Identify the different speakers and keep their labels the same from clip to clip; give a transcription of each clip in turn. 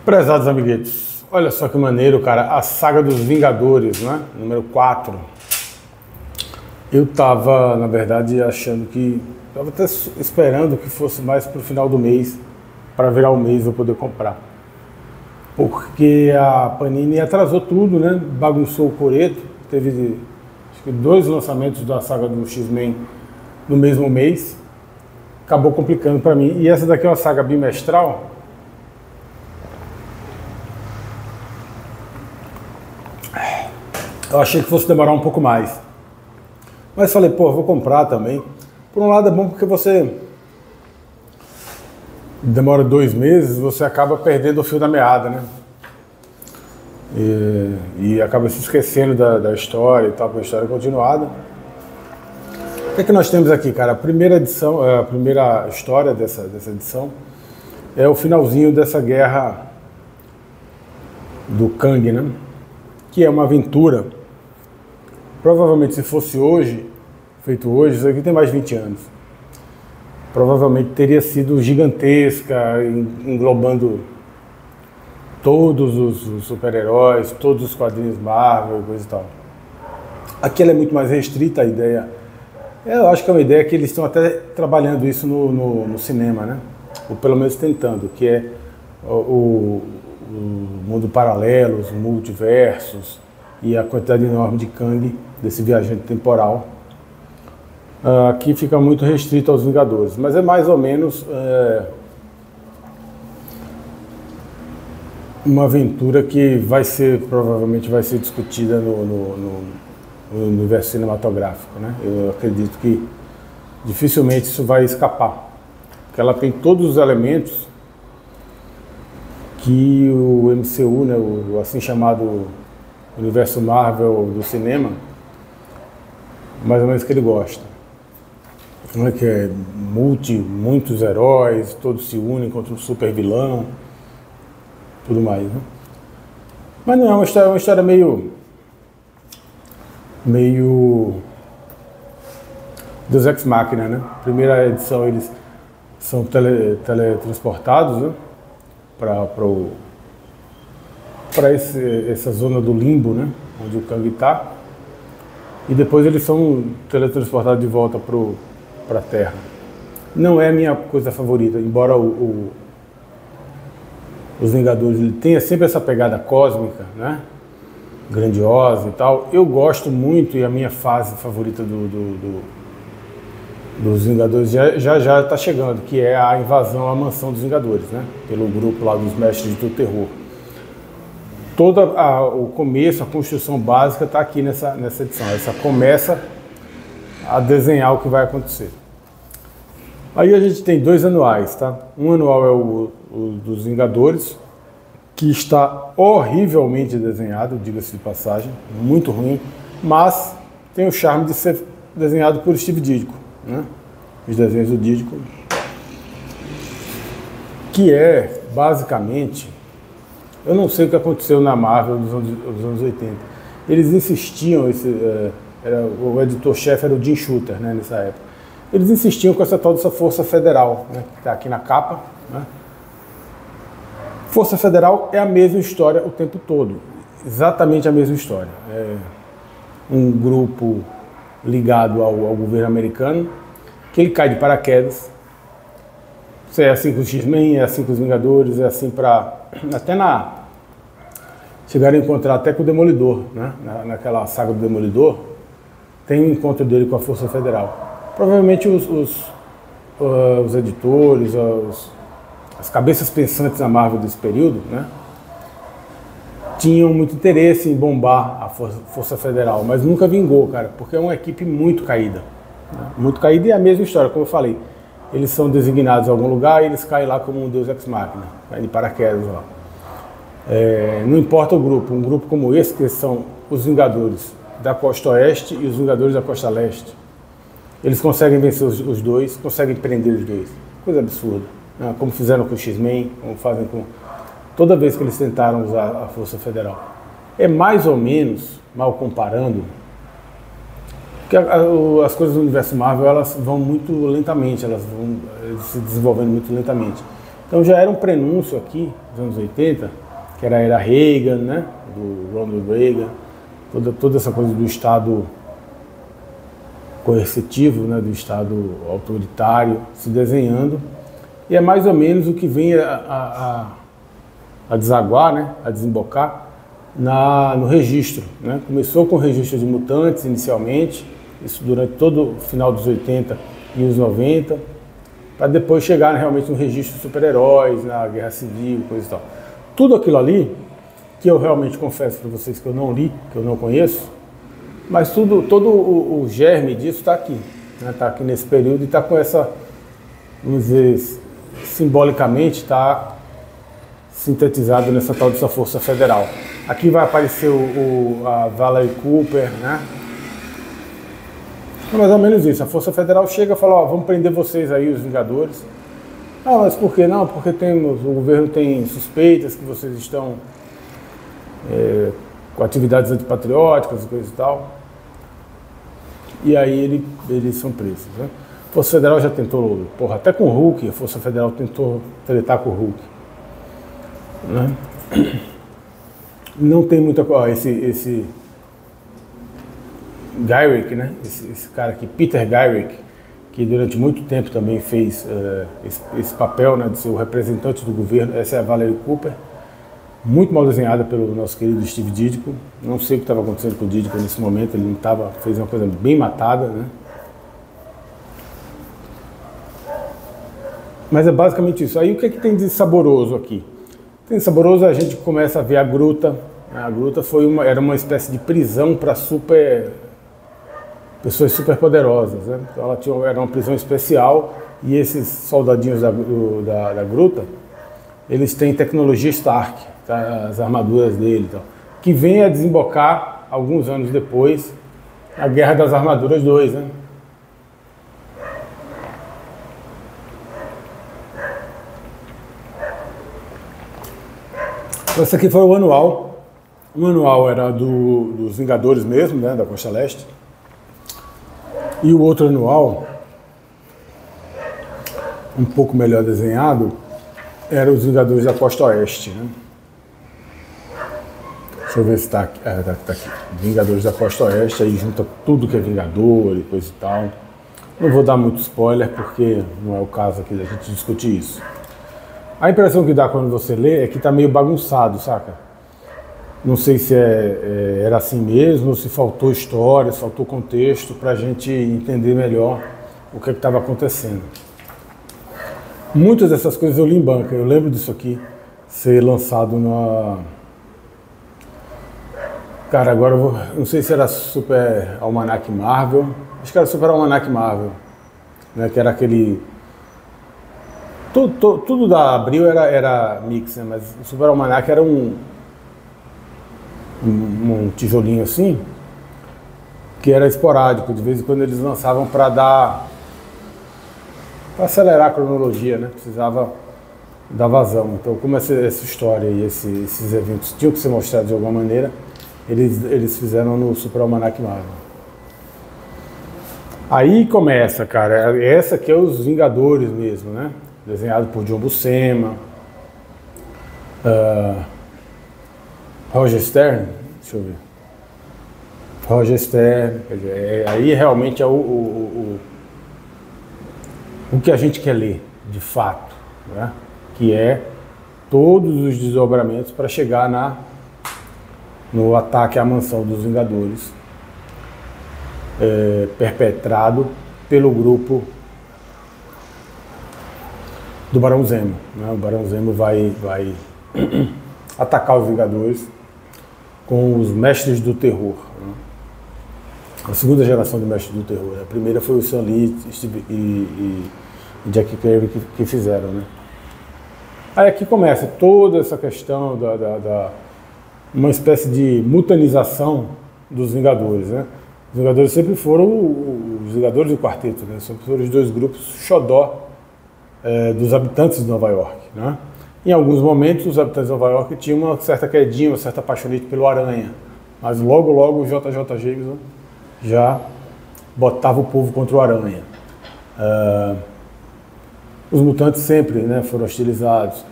Speaker 1: Prezados amiguetos, olha só que maneiro, cara, a saga dos Vingadores, né? Número 4. Eu tava, na verdade, achando que... Tava até esperando que fosse mais pro final do mês, para virar o mês eu poder comprar. Porque a Panini atrasou tudo, né? Bagunçou o coreto. Teve, acho que 2 lançamentos da saga do X-Men no mesmo mês. Acabou complicando para mim. E essa daqui é uma saga bimestral. Eu achei que fosse demorar um pouco mais. Mas falei, pô, vou comprar também. Por um lado é bom porque você demora 2 meses, você acaba perdendo o fio da meada, né? E acaba se esquecendo da história e tal, porque a história é continuada. O que nós temos aqui, cara? A primeira edição, a primeira história dessa edição é o finalzinho dessa guerra do Kang, né? Que é uma aventura. Provavelmente, se fosse hoje, feito hoje, isso aqui tem mais de 20 anos. Provavelmente teria sido gigantesca, englobando todos os super-heróis, todos os quadrinhos Marvel e coisa e tal. Aqui ela é muito mais restrita, a ideia. Eu acho que é uma ideia que eles estão até trabalhando isso no cinema, né? Ou pelo menos tentando, que é o mundo paralelo, os multiversos e a quantidade enorme de Kang, desse viajante temporal. Aqui fica muito restrito aos Vingadores, mas é mais ou menos uma aventura que provavelmente vai ser discutida no universo cinematográfico, né? Eu acredito que dificilmente isso vai escapar, porque ela tem todos os elementos que o MCU, né, o assim chamado universo Marvel do cinema, mais ou menos que ele gosta. Não é que é muitos heróis, todos se unem contra um super vilão, tudo mais, né? Mas não, é uma história meio Deus Ex Machina, né? Primeira edição eles são teletransportados, né? Para essa zona do limbo, né? Onde o Kang está. E depois eles são teletransportados de volta para a Terra. Não é a minha coisa favorita, embora os Vingadores ele tenha sempre essa pegada cósmica, né? Grandiosa e tal. Eu gosto muito, e a minha fase favorita dos Vingadores já está chegando, que é a invasão à mansão dos Vingadores, né? Pelo grupo lá dos mestres do terror. O começo, a construção básica está aqui nessa edição. Essa começa a desenhar o que vai acontecer. Aí a gente tem 2 anuais, tá? Um anual é o dos Vingadores, que está horrivelmente desenhado, diga-se de passagem, muito ruim, mas tem o charme de ser desenhado por Steve Ditko, né? Os desenhos do Ditko, que é basicamente, eu não sei o que aconteceu na Marvel dos anos 80. Eles insistiam, o editor-chefe era o Jim Shooter, né, nessa época. Eles insistiam com essa tal dessa Força Federal, né, que está aqui na capa, né? Força Federal é a mesma história o tempo todo, exatamente a mesma história. É um grupo ligado ao governo americano, que ele cai de paraquedas. Isso é assim com os X-Men, é assim com os Vingadores, é assim para... Chegaram a encontrar até com o Demolidor, né? Naquela saga do Demolidor, tem um encontro dele com a Força Federal. Provavelmente os editores, as cabeças pensantes da Marvel desse período, né, tinham muito interesse em bombar a Força Federal, mas nunca vingou, cara, porque é uma equipe muito caída. Né? Muito caída, e é a mesma história, como eu falei. Eles são designados em algum lugar e eles caem lá como um Deus Ex Machina, caem de paraquedas lá. Não importa o grupo, um grupo como esse, que são os Vingadores da Costa Oeste e os Vingadores da Costa Leste, eles conseguem vencer os dois, conseguem prender os dois. Coisa absurda. Né? Como fizeram com o X-Men, como fazem com... Toda vez que eles tentaram usar a Força Federal. É mais ou menos, mal comparando, que as coisas do universo Marvel, elas vão muito lentamente, elas vão se desenvolvendo muito lentamente. Então já era um prenúncio aqui, nos anos 80, que era a era Reagan, né? Do Ronald Reagan, toda essa coisa do Estado coercitivo, né? Do Estado autoritário se desenhando. E é mais ou menos o que vem a desaguar, né? A desembocar no registro, né? Começou com o registro de mutantes inicialmente, isso durante todo o final dos 80 e os 90, para depois chegar realmente no registro de super-heróis, na Guerra Civil, coisa e tal. Tudo aquilo ali, que eu realmente confesso para vocês que eu não li, que eu não conheço, mas todo o germe disso está aqui, né? Está aqui nesse período e está com essa, vamos dizer, simbolicamente está sintetizado nessa tal dessa Força Federal. Aqui vai aparecer a Valerie Cooper, né? É mais ou menos isso. A Força Federal chega e fala, ó, vamos prender vocês aí, os Vingadores. Ah, mas por que não? Porque o governo tem suspeitas que vocês estão com atividades antipatrióticas e coisa e tal. E aí eles são presos, né? A Força Federal já tentou, até com o Hulk, a Força Federal tentou tretar com o Hulk, né? Não tem muita coisa. Esse Gyrick, né? Esse cara aqui, Peter Gyrick, que durante muito tempo também fez esse papel, né, de ser o representante do governo. Essa é a Valerie Cooper, muito mal desenhada pelo nosso querido Steve Ditko. Não sei o que estava acontecendo com o Ditko nesse momento, ele não estava, fez uma coisa bem matada, né? Mas é basicamente isso. Aí o que tem de saboroso aqui? Tem de saboroso, a gente começa a ver a gruta. A gruta era uma espécie de prisão para pessoas super poderosas, né? Então era uma prisão especial e esses soldadinhos da gruta, eles têm tecnologia Stark, tá? As armaduras dele, então, que vem a desembocar alguns anos depois a Guerra das Armaduras 2, né? Esse aqui foi o anual. O anual era dos Vingadores mesmo, né, da Costa Leste. E o outro anual, um pouco melhor desenhado, era os Vingadores da Costa Oeste, né? Deixa eu ver se está aqui. Tá aqui. Vingadores da Costa Oeste, aí junta tudo que é Vingador e coisa e tal. Não vou dar muito spoiler, porque não é o caso aqui da gente discutir isso. A impressão que dá quando você lê é que está meio bagunçado, saca? Não sei se era assim mesmo, ou se faltou história, se faltou contexto para a gente entender melhor o que estava acontecendo. Muitas dessas coisas eu li em banca. Eu lembro disso aqui ser lançado na... Cara, agora não sei se era Super Almanac Marvel. Acho que era Super Almanac Marvel, né? Que era aquele... Tudo da Abril era mix, né? Mas o Super Almanac era um tijolinho assim, que era esporádico, de vez em quando eles lançavam para acelerar a cronologia, né? Precisava dar vazão. Então, como essa história e esses eventos tinham que ser mostrados de alguma maneira, eles fizeram no Super Almanac Marvel. Aí começa, cara, essa que é os Vingadores mesmo, né? Desenhado por John Buscema, Roger Stern, deixa eu ver. Roger Stern, quer dizer, aí realmente é o que a gente quer ler, de fato, né? Que é todos os desdobramentos para chegar no ataque à mansão dos Vingadores, perpetrado pelo grupo do Barão Zemo, né? O Barão Zemo vai atacar os Vingadores com os Mestres do Terror, né? A segunda geração de Mestres do Terror. A primeira foi o Stan Lee e Jack Kirby que fizeram, né? Aí aqui começa toda essa questão uma espécie de mutanização dos Vingadores, né? Os Vingadores sempre foram os Vingadores e o Quarteto, né? Sempre foram os dois grupos xodó dos habitantes de Nova York, né? Em alguns momentos, os habitantes de Nova York tinham uma certa quedinha, uma certa paixonite pelo Aranha, mas logo o J.J. Jameson já botava o povo contra o Aranha. Os mutantes sempre, né, foram hostilizados.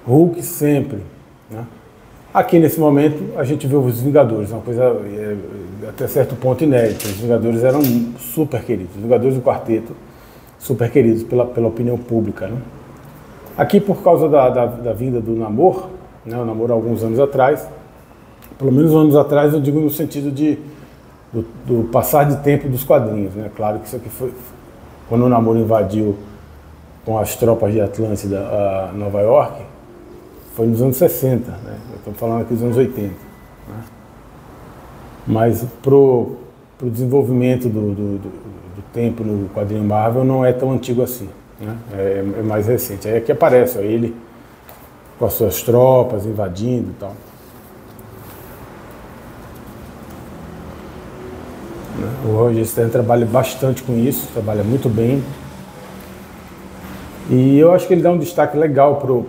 Speaker 1: Hulk sempre, né? Aqui nesse momento a gente vê os Vingadores, uma coisa até certo ponto inédita. Os Vingadores eram super queridos, os Vingadores do Quarteto, super queridos pela opinião pública, né? Aqui por causa da vinda do Namor, né, o Namor há alguns anos atrás, pelo menos anos atrás eu digo no sentido do passar de tempo dos quadrinhos, né? Claro que isso aqui foi quando o Namor invadiu com as tropas de Atlântida a Nova York, foi nos anos 60, né? Estamos falando aqui dos anos 80. Né? Mas pro desenvolvimento do tempo no quadrinho Marvel não é tão antigo assim. Né? É mais recente. Aí aqui aparece ó, ele com as suas tropas invadindo e tal. O Roger Stern trabalha bastante com isso, trabalha muito bem. E eu acho que ele dá um destaque legal pro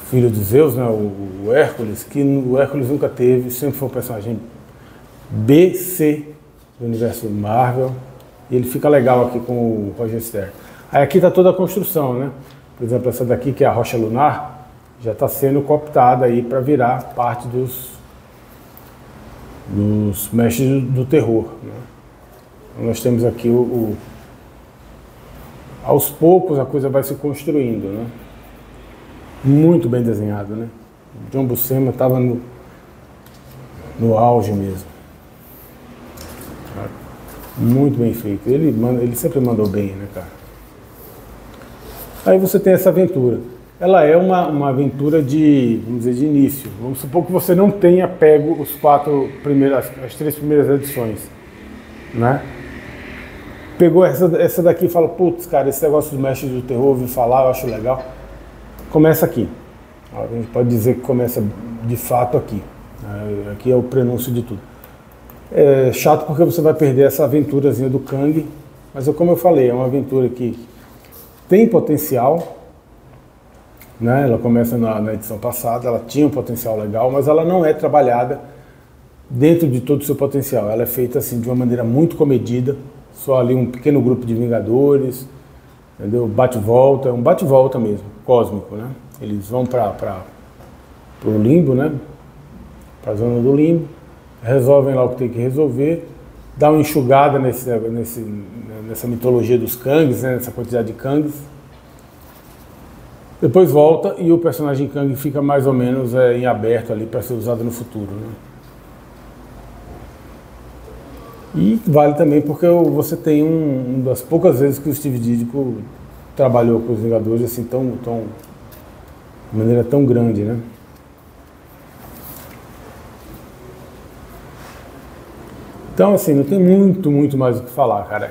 Speaker 1: filho de Zeus, né, o Hércules, que o Hércules nunca teve, sempre foi um personagem B, C do universo Marvel. E ele fica legal aqui com o Roger Stern. Aí aqui está toda a construção, né? Por exemplo, essa daqui, que é a Rocha Lunar, já está sendo cooptada aí para virar parte dos mestres do terror. Né? Então, nós temos aqui aos poucos a coisa vai se construindo, né? Muito bem desenhado, né? O John Buscema estava no auge mesmo. Muito bem feito. Ele sempre mandou bem, né, cara? Aí você tem essa aventura. Ela é uma aventura vamos dizer, de início. Vamos supor que você não tenha pego as 3 primeiras edições, né? Pegou essa daqui e fala, putz, cara, esse negócio dos mestres do terror, ouvi falar, eu acho legal. Começa aqui. A gente pode dizer que começa de fato aqui. Aqui é o prenúncio de tudo. É chato porque você vai perder essa aventurazinha do Kang, mas como eu falei, é uma aventura que tem potencial, né? Ela começa na edição passada, ela tinha um potencial legal, mas ela não é trabalhada dentro de todo o seu potencial. Ela é feita assim de uma maneira muito comedida, só ali um pequeno grupo de Vingadores, entendeu? Bate-volta, é um bate-volta mesmo, cósmico, né? Eles vão para o limbo, né? Para a zona do limbo, resolvem lá o que tem que resolver, dá uma enxugada nessa mitologia dos Kangs, né? Nessa quantidade de Kangs. Depois volta e o personagem Kang fica mais ou menos em aberto ali para ser usado no futuro, né? E vale também porque você tem uma das poucas vezes que o Steve Ditko trabalhou com os Vingadores assim, de maneira tão grande, né? Então, assim, não tem muito mais o que falar, cara.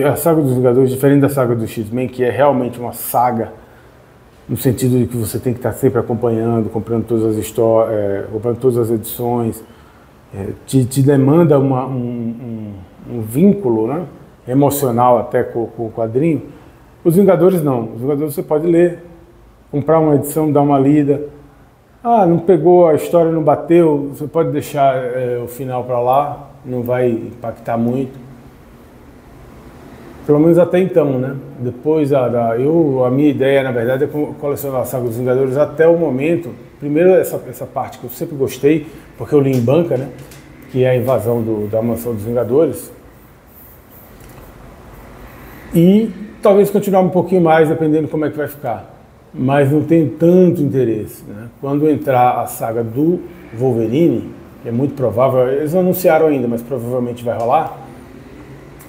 Speaker 1: A saga dos Vingadores, diferente da saga do X-Men, que é realmente uma saga no sentido de que você tem que estar sempre acompanhando, comprando todas as histórias, comprando todas as edições, te demanda um vínculo, né, emocional até com o quadrinho. Os Vingadores não. Os Vingadores você pode ler, comprar uma edição, dar uma lida. Ah, não pegou, a história não bateu, você pode deixar o final para lá, não vai impactar muito. Pelo menos até então, né? Depois, a minha ideia, na verdade, é colecionar a saga dos Vingadores até o momento. Primeiro, essa parte que eu sempre gostei, porque eu li em banca, né? Que é a invasão da mansão dos Vingadores. E talvez continuar um pouquinho mais, dependendo como é que vai ficar. Mas não tenho tanto interesse, né? Quando entrar a saga do Wolverine, que é muito provável, eles não anunciaram ainda, mas provavelmente vai rolar,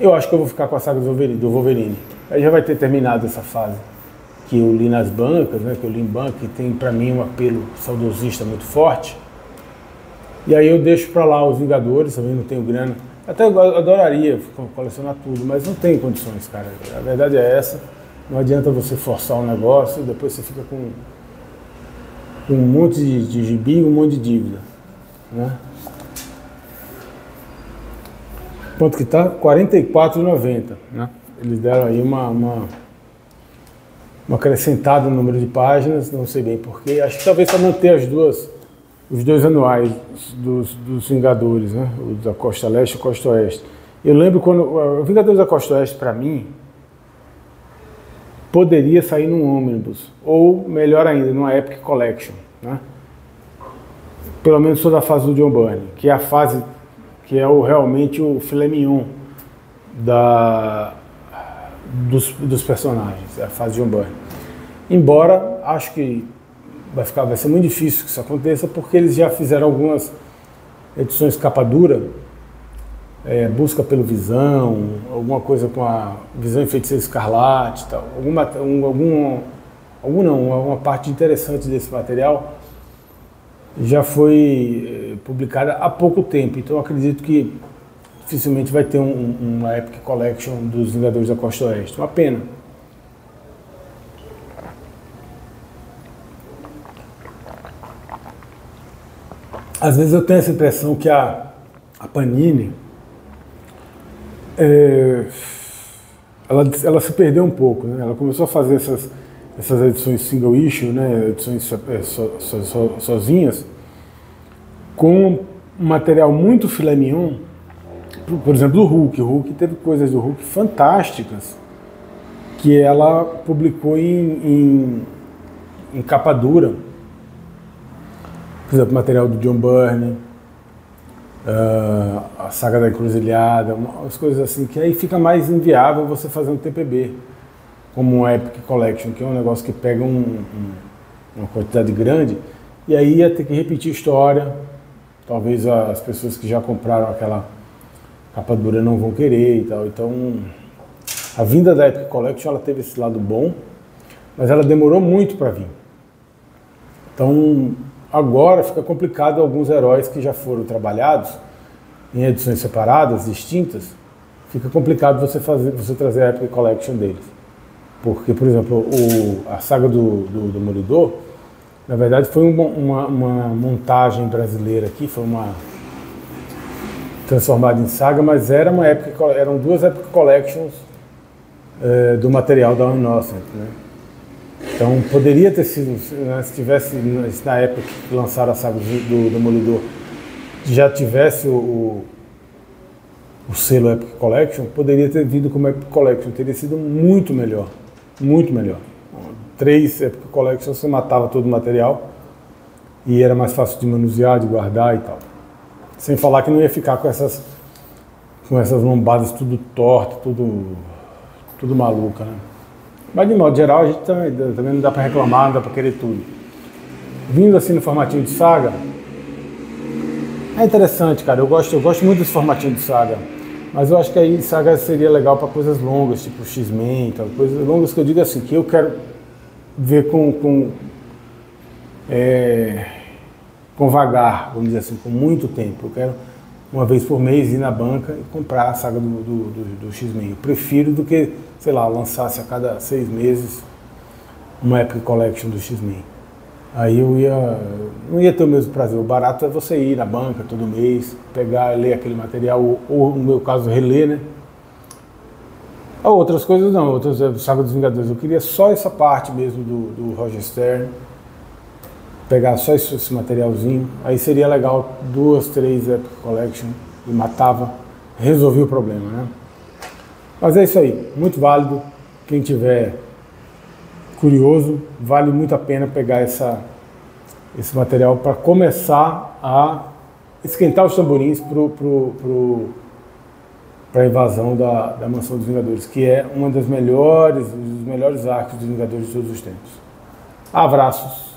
Speaker 1: eu acho que eu vou ficar com a saga do Wolverine. Aí já vai ter terminado essa fase que eu li nas bancas, né? Que eu li em banca, que tem para mim um apelo saudosista muito forte. E aí eu deixo para lá os Vingadores, também não tenho grana. Até eu adoraria colecionar tudo, mas não tenho condições, cara. A verdade é essa. Não adianta você forçar um negócio e depois você fica com um monte de gibi e um monte de dívida, né? Quanto que tá? R$ 44,90, né? Eles deram aí uma acrescentada no número de páginas, não sei bem porquê. Acho que talvez para manter os dois anuais dos Vingadores, né? O da Costa Leste e Costa Oeste. Eu lembro quando o Vingadores da Costa Oeste, para mim, poderia sair num ônibus, ou melhor ainda, numa Epic Collection, né? Pelo menos toda a fase do John Byrne, que é a fase que é realmente o filé mignon dos personagens, é a fase de John Byrne. Embora, acho que vai ser muito difícil que isso aconteça, porque eles já fizeram algumas edições capa dura, busca pelo Visão, alguma coisa com a Visão e Feiticeiro Escarlate e tal. Alguma parte interessante desse material já foi publicada há pouco tempo, então eu acredito que dificilmente vai ter uma Epic Collection dos Vingadores da Costa Oeste. Uma pena. Às vezes eu tenho essa impressão que a Panini ela se perdeu um pouco, né? Ela começou a fazer essas edições single issue, né? Edições sozinhas, com um material muito filé mignon. Por exemplo, o Hulk. O Hulk teve coisas do Hulk fantásticas que ela publicou em capa dura. Por exemplo, material do John Byrne, a saga da Encruzilhada, as coisas assim, que aí fica mais inviável você fazer um TPB, como um Epic Collection, que é um negócio que pega uma quantidade grande, e aí ia ter que repetir história, talvez as pessoas que já compraram aquela capa dura não vão querer e tal. Então, a vinda da Epic Collection, ela teve esse lado bom, mas ela demorou muito para vir. Então, agora fica complicado alguns heróis que já foram trabalhados em edições separadas, distintas, fica complicado você trazer a Epic Collection deles. Porque, por exemplo, a saga do Demolidor, na verdade foi uma montagem brasileira aqui, foi transformada em saga, mas eram duas Epic Collections do material da Innocent, né? Então poderia ter sido, né, se tivesse na época que lançaram a saga do Demolidor, já tivesse o selo Epic Collection, poderia ter vindo como Epic Collection, teria sido muito melhor, muito melhor. 3 Epic Collections você matava todo o material e era mais fácil de manusear, de guardar e tal. Sem falar que não ia ficar com essas lombadas tudo torto, tudo maluca, né? Mas de modo geral a gente também não dá para reclamar, não dá para querer tudo. Vindo assim no formatinho de saga, é interessante, cara. Eu gosto muito desse formatinho de saga, mas eu acho que aí saga seria legal para coisas longas, tipo X-Men, coisas longas que eu digo assim, que eu quero ver com vagar, vamos dizer assim, com muito tempo. Eu quero uma vez por mês ir na banca e comprar a saga do X-Men. Eu prefiro do que, sei lá, lançasse a cada 6 meses uma Epic Collection do X-Men. Aí não ia ter o mesmo prazer. O barato é você ir na banca todo mês, pegar, ler aquele material, ou no meu caso, reler, né? Outras coisas não, outras saga dos Vingadores. Eu queria só essa parte mesmo do Roger Stern, pegar só esse materialzinho, aí seria legal 2, 3 Epic Collection e matava, resolvia o problema, né? Mas é isso aí, muito válido. Quem tiver curioso, vale muito a pena pegar esse material para começar a esquentar os tamborins para a invasão da Mansão dos Vingadores, que é dos melhores arcos dos Vingadores de todos os tempos. Abraços!